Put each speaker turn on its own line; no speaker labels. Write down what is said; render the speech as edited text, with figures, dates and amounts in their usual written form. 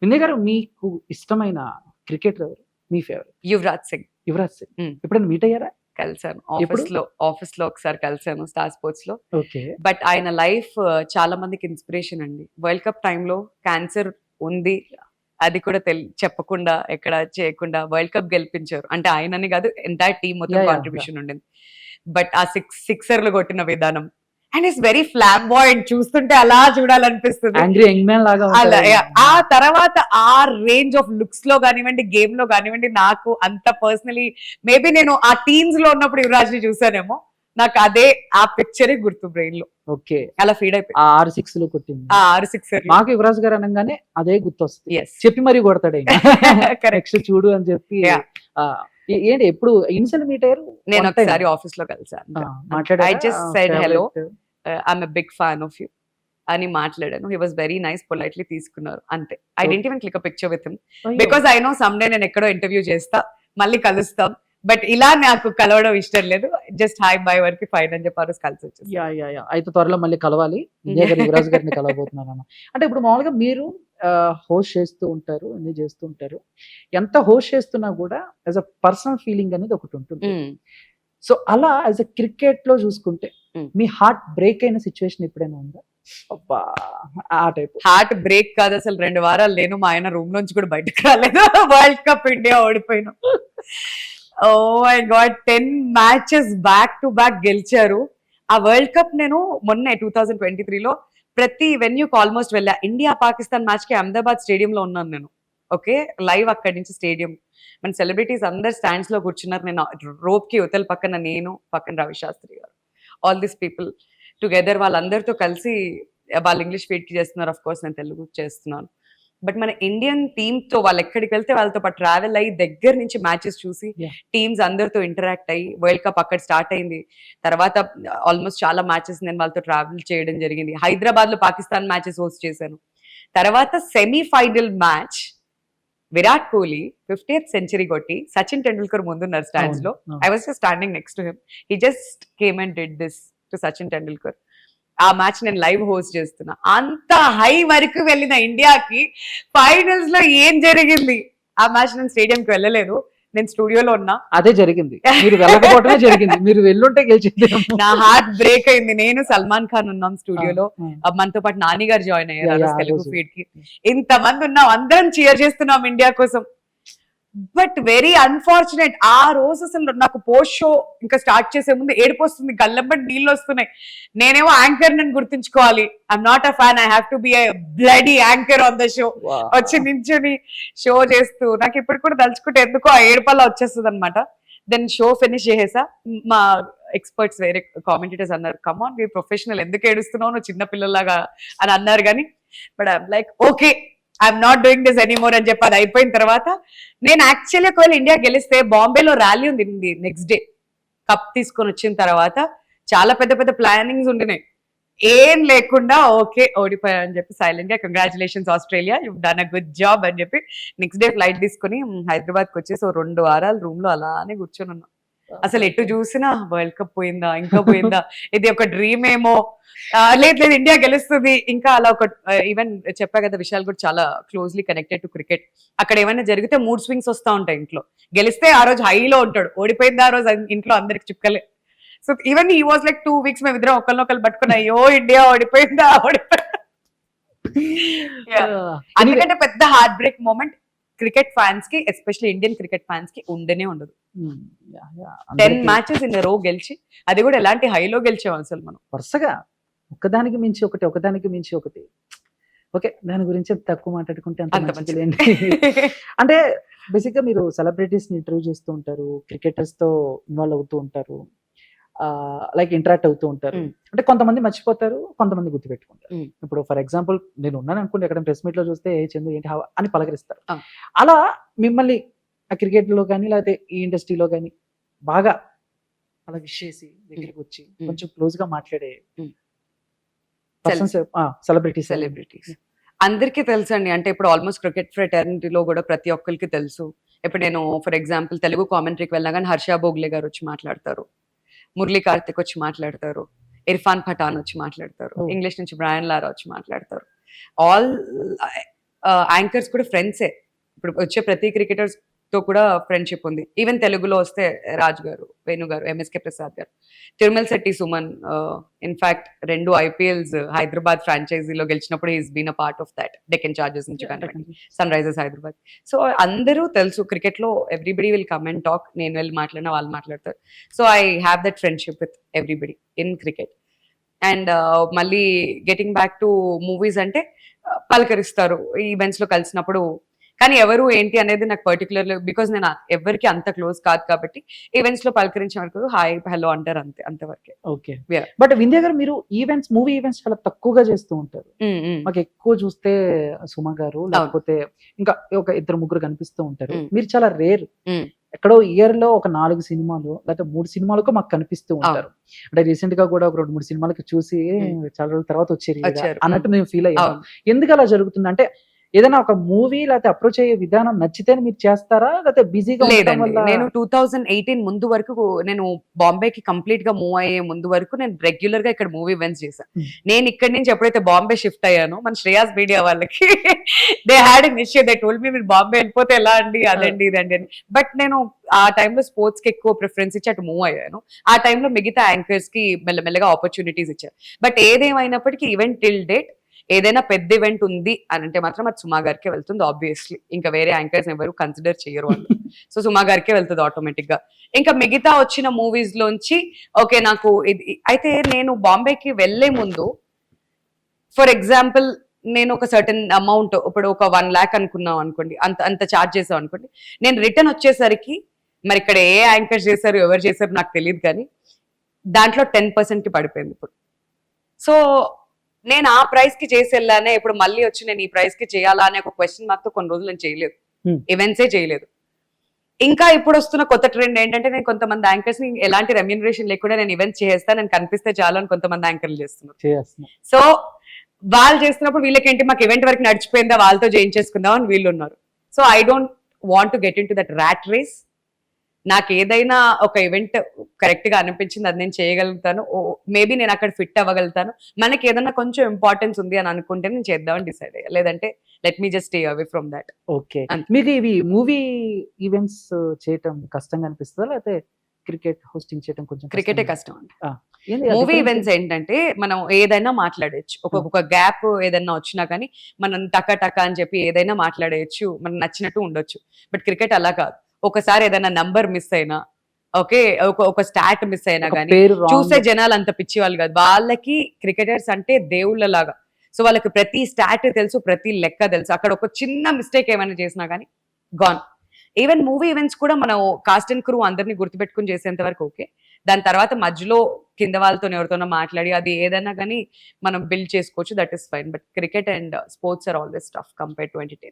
వినయ్ గారు, మీకు ఇష్టమైన క్రికెటర్ ఎవరు? మీ ఫేవరెట్?
యువరాజ్ సింగ్.
యువరాజ్ సింగ్.
Hmm.
ఎప్పుడైనా మీట్ అయ్యారా?
కలిసాను
ఎప్పుడు?
ఆఫీస్ లో ఒకసారి కలిసాను స్టార్ స్పోర్ట్స్ లో.
ఓకే.
బట్ ఆయన లైఫ్ చాలా మందికి ఇన్స్పిరేషన్ అండి. వరల్డ్ కప్ టైంలో క్యాన్సర్ ఉంది, అది కూడా చెప్పకుండా ఎక్కడ చేయకుండా వరల్డ్ కప్ గెలిపించారు. అంటే ఆయనని కాదు, ఎంటైర్ టీం మొత్తం
Yeah, yeah,
కాంట్రిబ్యూషన్ ఉండింది. బట్ ఆ సిక్సర్లు కొట్టిన విధానం అండ్ ఇట్స్ వెరీ ఫ్లాంబాయింట్, చూస్తుంటే అలా చూడాలనిపిస్తుంది.
యాంగ్రీ యంగ్ మ్యాన్ లాగా
అలా
ఉంటారు.
ఆ తర్వాత ఆ రేంజ్ ఆఫ్ లుక్స్ లో కానివ్వండి, గేమ్ లో కానివ్వండి, నాకు అంత పర్సనలీ మేబీ నేను ఆ టీమ్స్ లో ఉన్నప్పుడు యువరాజ్ ని చూసానేమో, నాకు అదే ఆ పిక్చరే గుర్తు బ్రెయిన్ లో.
ఓకే.
అలా ఫీడ్ అయిపోయి
ఆ 6 6లు కొట్టింది.
ఆ 6 సిక్సర్.
మాకు యువరాజ్ గారు అనగానే అదే గుర్తొస్తుంది.
ఎస్,
చెప్పి మరీ కొడతాడు ఆయన. నెక్స్ట్ చూడు అని చెప్పి.
Yeah.
ఏంటి ఎప్పుడు ఇన్సిల్ మీట్ అయ్యారు?
నేను
One time.
ఒకసారి ఆఫీస్ లో కలిసాను.
మాట్లాడారా?
I just said hello.
Favorite.
I'm a big fan of you అని మాట్లాడాను. హీ వాస్ వెరీ నైస్, పొలైట్లీ తీసుకున్నారు అంతే. I didn't even click a picture with him
అయ్యో.
Because I know some day నేను ఎక్కడో ఇంటర్వ్యూ చేస్తా, మళ్ళీ కలుస్తాం. బట్ ఇలా నాకు కలవడం ఇష్టం లేదు. జస్ట్ హాయ్ బై వరకు ఫైన్ అని చెప్పి ఆ రోజు కలిసి వచ్చేసి.
యా. అయితే త్వరలో మళ్ళీ కలవాలి. వినయ్ గారు యువరాజ్ గారిని కలవబోతున్నాను అన్న. అంటే ఇప్పుడు మామూలుగా మీరు హోస్ట్ చేస్తూ ఉంటారు, అన్ని చేస్తూ ఉంటారు. ఎంత హోస్ట్ చేస్తున్నా కూడా యాజ్ అ పర్సనల్ ఫీలింగ్ అనేది ఒకటి ఉంటుంది. సో అలా యాజ్ అ క్రికెట్ లో చూసుకుంటే మీ హార్ట్ బ్రేక్ అయిన సిచ్యువేషన్ ఎప్పుడైనా ఉందా? అబ్బా, ఆ టైప్.
హార్ట్ బ్రేక్ కాదు అసలు. 2 వారాలు నేను మా ఆయన రూమ్ నుంచి కూడా బయటకు రాలేదు. వరల్డ్ కప్ ఇండియా ఓడిపోయినాం. Oh my god, 10 matches back to back గెలిచారు. ఆ వరల్డ్ కప్ నేను మొన్న 2023లో ప్రతి వెన్యూకి ఆల్మోస్ట్ వెళ్ళా. ఇండియా పాకిస్తాన్ మ్యాచ్ కి అహ్మదాబాద్ స్టేడియంలో ఉన్నాను నేను. ఓకే, లైవ్ అక్కడి నుంచి స్టేడియం. మన సెలబ్రిటీస్ అందరు స్టాండ్స్ లో కూర్చున్నారు. నేను రోప్ కి యువతల పక్కన, నేను పక్కన రవి శాస్త్రి గారు, ఆల్ దిస్ పీపుల్ టుగెదర్. వాళ్ళందరితో కలిసి వాళ్ళు ఇంగ్లీష్ ఫీడ్ కి చేస్తున్నారు, అఫ్ కోర్స్ నేను తెలుగు చేస్తున్నాను. బట్ మన ఇండియన్ టీమ్ తో వాళ్ళు ఎక్కడికి వెళ్తే వాళ్ళతో పాటు ట్రావెల్ అయ్యి దగ్గర నుంచి మ్యాచెస్ చూసి టీమ్స్ అందరితో ఇంటరాక్ట్ అయ్యి వరల్డ్ కప్ అక్కడ స్టార్ట్ అయింది. తర్వాత ఆల్మోస్ట్ చాలా మ్యాచెస్ నేను వాళ్ళతో ట్రావెల్ చేయడం జరిగింది. హైదరాబాద్ లో పాకిస్తాన్ మ్యాచెస్ హోస్ట్ చేశాను. తర్వాత semifinal match Virat Kohli 50th century కొట్టి సచిన్ టెండూల్కర్ ముందున్నారు స్టాండ్స్ లో. I was just standing next to him. He just came and did this to Sachin Tendulkar. ఆ మ్యాచ్ నేను లైవ్ హోస్ట్ చేస్తున్నా. అంత హై వరకు వెళ్ళిన ఇండియాకి ఫైనల్స్ లో ఏం జరిగింది? ఆ మ్యాచ్ నేను స్టేడియంకి వెళ్ళలేదు, నేను స్టూడియోలో ఉన్నా.
అదే జరిగింది, మీరు వెళ్ళకపోవడమే జరిగింది. మీరు వెళ్ళుంటే గెలిచింది.
నా హార్ట్ బ్రేక్ అయింది. నేను సల్మాన్ ఖాన్ ఉన్నాం స్టూడియోలో, మనతో పాటు నాని గారు జాయిన్ అయ్యారు తెలుగు ఫీడ్ కి. ఇంతమంది ఉన్నాం, అందరం చీర్ చేస్తున్నాం ఇండియా కోసం. బట్ వెరీ అన్ఫార్చునేట్, ఆ రోజు అసలు నాకు పోస్ట్ షో ఇంకా స్టార్ట్ చేసే ముందు ఏడుపు వస్తుంది, గల్లంబడి నీళ్ళు వస్తున్నాయి. నేనేమో యాంకర్ నన్ను గుర్తుంచుకోవాలి. I'm not a fan, I have to be a bloody anchor on the show. వచ్చి నించుని షో చేస్తూ నాకు ఇప్పుడు కూడా తలుచుకుంటే ఎందుకో ఆ ఏడుపల్లా వచ్చేస్తుంది అనమాట. దెన్ షో ఫినిష్ చేసేసా. మా ఎక్స్పర్ట్స్ వేరే కామెంటేటర్స్ అన్నారు, కమాన్ వీ ప్రొఫెషనల్, ఎందుకు ఏడుస్తున్నావు నువ్వు చిన్న పిల్లలాగా అని అన్నారు. కానీ but I'm like okay, I'm not doing this anymore అని చెప్పి అది అయిపోయిన తర్వాత నేను యాక్చువల్లీ ఒకవేళ ఇండియా గెలిస్తే బాంబేలో ర్యాలీ ఉంది నెక్స్ట్ డే. కప్ తీసుకొని వచ్చిన తర్వాత చాలా పెద్ద పెద్ద ప్లానింగ్స్ ఉండినాయి, ఏం లేకుండా ఓకే ఓడిపోయా అని చెప్పి సైలెంట్ గా congratulations Australia, you done a good job అని చెప్పి నెక్స్ట్ డే ఫ్లైట్ తీసుకుని హైదరాబాద్కి వచ్చేసి 2 వారాలు రూమ్ లో అలానే కూర్చొని ఉన్నా. అసలు ఎటు చూసినా వరల్డ్ కప్ పోయిందా, ఇంకా పోయిందా, ఇది ఒక డ్రీమ్ ఏమో, లేదు ఇండియా గెలుస్తుంది. ఇంకా అలా ఒక ఈవెన్ చెప్పా కదా, విషయాలు కూడా చాలా క్లోజ్లీ కనెక్టెడ్ టు క్రికెట్. అక్కడ ఏమైనా జరిగితే మూడ్ స్వింగ్స్ వస్తూ ఉంటాయి. ఇంట్లో గెలిస్తే ఆ రోజు హైలో ఉంటాడు, ఓడిపోయింది ఆ రోజు ఇంట్లో అందరికి చుక్కలే. So even he was like 2 weeks మేము ఇద్దరం ఒకరినొకరు పట్టుకున్నా, అయ్యో ఇండియా ఓడిపోయిందా అందుకంటే పెద్ద heart break moment cricket fans కి, ఎస్పెషల్లీ ఇండియన్ క్రికెట్ ఫ్యాన్స్ కి ఉండనే ఉండదు. 10 మ్యాచెస్ ఇన్ రో గెలిచి, అది కూడా ఎలాంటి హైలో గెలిచాం అసలు మనం
వరుసగా, ఒకదానికి మించి ఒకటి. ఓకే, దాని గురించి తక్కువ మాట్లాడుకుంటే అంత మంచిది. అంటే బేసిక్ గా మీరు సెలబ్రిటీస్ ని ఇంటర్వ్యూ చేస్తూ ఉంటారు, క్రికెటర్స్ తో ఇన్వాల్వ్ అవుతూ ఉంటారు, లైక్ ఇంటరాక్ట్ అవుతూ ఉంటారు. అంటే కొంతమంది మర్చిపోతారు, కొంతమంది గుర్తుపెట్టుకుంటారు. ఇప్పుడు ఫర్ ఎగ్జాంపుల్ నేను ఉన్నాను అనుకోండి, ఎక్కడ ప్రెస్ మీట్ లో చూస్తే చందు ఏంటి అని పలకరిస్తారు. అలా మిమ్మల్ని ఆ క్రికెట్ లో కానీ లేకపోతే ఈ ఇండస్ట్రీలో కానీ బాగా అలా విష్ చేసి దగ్గరికి వచ్చి కొంచెం క్లోజ్ గా మాట్లాడే సెలబ్రిటీస్
అందరికీ తెలుసు అండి. అంటే ఇప్పుడు ఆల్మోస్ట్ క్రికెట్ ఫ్రెటర్నిటీలో కూడా ప్రతి ఒక్కరికి తెలుసు. ఇప్పుడు నేను ఫర్ ఎగ్జాంపుల్ తెలుగు కామెంటరీకి వెళ్ళినా కానీ హర్ష భోగ్లే గారు వచ్చి మాట్లాడతారు, మురళీ కార్తిక్ వచ్చి మాట్లాడతారు, ఇర్ఫాన్ పఠాన్ వచ్చి మాట్లాడతారు, ఇంగ్లీష్ నుంచి బ్రయన్ లారా వచ్చి మాట్లాడతారు. ఆల్ యాంకర్స్ కూడా ఫ్రెండ్సే. ఇప్పుడు వచ్చే ప్రతి క్రికెటర్స్ తో కూడా ఫ్రెండ్షిప్ ఉంది. ఈవెన్ తెలుగులో వస్తే రాజ్ గారు, వేణు గారు, ఎంఎస్కే ప్రసాద్ గారు, తిరుమల శెట్టి సుమన్, ఇన్ఫాక్ట్ 2 IPLs హైదరాబాద్ ఫ్రాంచైజీలో గెలిచినప్పుడు is been a part of that. Deccan chargers నుంచి కానివ్వండి, సన్ రైజర్స్ హైదరాబాద్. సో అందరూ తెలుసు క్రికెట్ లో everybody will come and talk. నేను వెళ్ళి మాట్లాడినా వాళ్ళు మాట్లాడతారు. So I have that friendship with everybody in cricket. And మళ్ళీ గెటింగ్ బ్యాక్ టు మూవీస్ అంటే పలకరిస్తారు ఈవెంట్స్ లో కలిసినప్పుడు. కానీ ఎవరు ఏంటి అనేది నాకు పర్టికులర్లీ, బికాస్ నేను ఎవరికి అంత క్లోజ్ కాదు కాబట్టి ఈవెంట్స్ లో పలకరించే వరకు హాయ్ హలో అంటారు, అంతే, అంతవరకే.
ఓకే.
Yeah.
బట్ వింధ్య గారు మీరు ఈవెంట్స్, మూవీ ఈవెంట్స్ చాలా తక్కువగా చేస్తూ ఉంటారు. మాకు ఎక్కువ చూస్తే సుమ గారు, లేకపోతే ఇంకా ఒక 2-3 కనిపిస్తూ ఉంటారు. మీరు చాలా రేర్. ఎక్కడో ఇయర్ లో ఒక 4 సినిమాలు లేకపోతే 3 సినిమాలకు మాకు కనిపిస్తూ ఉంటారు. అంటే రీసెంట్ గా కూడా ఒక 2-3 సినిమాలకి చూసి చాలా రోజుల తర్వాత వచ్చారు అన్నట్టు మేము ఫీల్ అయ్యాం. ఎందుకు అలా జరుగుతుంది అంటే ఏదైనా ఒక మూవీ లేకపోతే అప్రోచ్ అయ్యే విధానం నచ్చితే మీరు చేస్తారా, లేకపోతే బిజీగా?
లేదండి, నేను 2018 ముందు వరకు, నేను బాంబేకి కంప్లీట్ గా మూవ్ అయ్యే ముందు వరకు నేను రెగ్యులర్ గా ఇక్కడ మూవీ ఈవెంట్స్ చేశాను. నేను ఇక్కడ నుంచి ఎప్పుడైతే బాంబే షిఫ్ట్ అయ్యానో మన శ్రేయాస్ మీడియా వాళ్ళకి they had an issue. They told me మీరు బాంబే వెళ్ళిపోతే ఎలా అండి, అదండి ఇదండి అని. బట్ నేను ఆ టైంలో స్పోర్ట్స్ కి ఎక్కువ ప్రిఫరెన్స్ ఇచ్చి అటు మూవ్ అయ్యాను. ఆ టైంలో మిగతా యాంకర్స్ కి మెల్లమెల్లగా ఆపర్చునిటీస్ ఇచ్చారు. బట్ ఏదేమైనప్పటికీ ఈవెంట్ టిల్ డేట్ ఏదైనా పెద్ద ఈవెంట్ ఉంది అని అంటే మాత్రం అది సుమా గారికే వెళ్తుంది ఆబ్వియస్లీ. ఇంకా వేరే యాంకర్స్ ఎవరు కన్సిడర్ చేయరు వాళ్ళు. సో సుమా గారికే వెళ్తుంది ఆటోమేటిక్ గా. ఇంకా మిగతా వచ్చిన మూవీస్ లోంచి ఓకే నాకు ఇది అయితే, నేను బాంబేకి వెళ్లే ముందు ఫర్ ఎగ్జాంపుల్ నేను ఒక సర్టన్ అమౌంట్, ఇప్పుడు ఒక 1 lakh అనుకున్నాం అనుకోండి, అంత చార్జ్ చేసాం అనుకోండి. నేను రిటర్న్ వచ్చేసరికి మరి ఇక్కడ ఏ యాంకర్స్ చేశారు ఎవరు చేశారు నాకు తెలియదు, కానీ దాంట్లో 10% కి పడిపోయింది ఇప్పుడు. సో నేను ఆ ప్రైస్ కి చేసి వెళ్ళానే, ఇప్పుడు మళ్ళీ వచ్చి నేను ఈ ప్రైస్ కి చేయాలా అనే ఒక క్వశ్చన్ మార్క్ తో కొన్ని రోజులు నేను చేయలేదు, ఈవెంట్సే చేయలేదు. ఇంకా ఇప్పుడు వస్తున్న కొత్త ట్రెండ్ ఏంటంటే, నేను కొంతమంది యాంకర్స్ ని ఎలాంటి రెమ్యూనరేషన్ లేకుండా నేను ఈవెంట్స్ చేస్తాను, నేను కనిపిస్తే చాలు అని కొంతమంది యాంకర్లు చేస్తున్నారు. సో వాళ్ళు చేస్తున్నప్పుడు వీళ్ళకేంటి, మాకు ఈవెంట్ వరకు నడిచిపోయిందా వాళ్ళతో చేయించేసుకుందాం అని వీళ్ళు ఉన్నారు. So I don't want to get in to that rat race. నాకు ఏదైనా ఒక ఈవెంట్ కరెక్ట్ గా అనిపించింది అది నేను చేయగలుగుతాను, మేబీ నేను అక్కడ ఫిట్ అవ్వగలుగుతాను, మనకి ఏదైనా కొంచెం ఇంపార్టెన్స్ ఉంది అని అనుకుంటే నేను చేద్దామని డిసైడ్ అయ్యా. లేదంటే let me just stay away from that.
Okay. మీకు ఇవి మూవీ ఈవెంట్స్ చేయటం కష్టంగా అనిపిస్తుందా, లేకపోతే క్రికెట్ హోస్టింగ్ చేయడం కొంచెం?
క్రికెటే కష్టం అండి. మూవీ ఈవెంట్స్ ఏంటంటే మనం ఏదైనా మాట్లాడేయచ్చు, ఒక గ్యాప్ ఏదైనా వచ్చినా కానీ మనం టక అని చెప్పి ఏదైనా మాట్లాడేయచ్చు, మనకు నచ్చినట్టు ఉండొచ్చు. బట్ క్రికెట్ అలా కాదు. ఒకసారి ఏదైనా నంబర్ మిస్ అయినా, ఓకే, ఒక స్టాట్ మిస్ అయినా కానీ చూసే జనాలు అంత పిచ్చి వాళ్ళు కాదు. వాళ్ళకి క్రికెటర్స్ అంటే దేవుళ్ళ లాగా. సో వాళ్ళకి ప్రతి స్టాట్ తెలుసు, ప్రతి లెక్క తెలుసు. అక్కడ ఒక చిన్న మిస్టేక్ ఏమైనా చేసినా కానీ గాన్. ఈవెన్ మూవీ ఈవెంట్స్ కూడా మనం కాస్ట్ అండ్ క్రూ అందరినీ గుర్తుపెట్టుకుని చేసేంత వరకు ఓకే. దాని తర్వాత మధ్యలో కింద వాళ్ళతో ఎవరితోనో మాట్లాడి అది ఏదైనా కానీ మనం బిల్డ్ చేసుకోవచ్చు, that is fine. But cricket and sports are always tough compare to entertainment.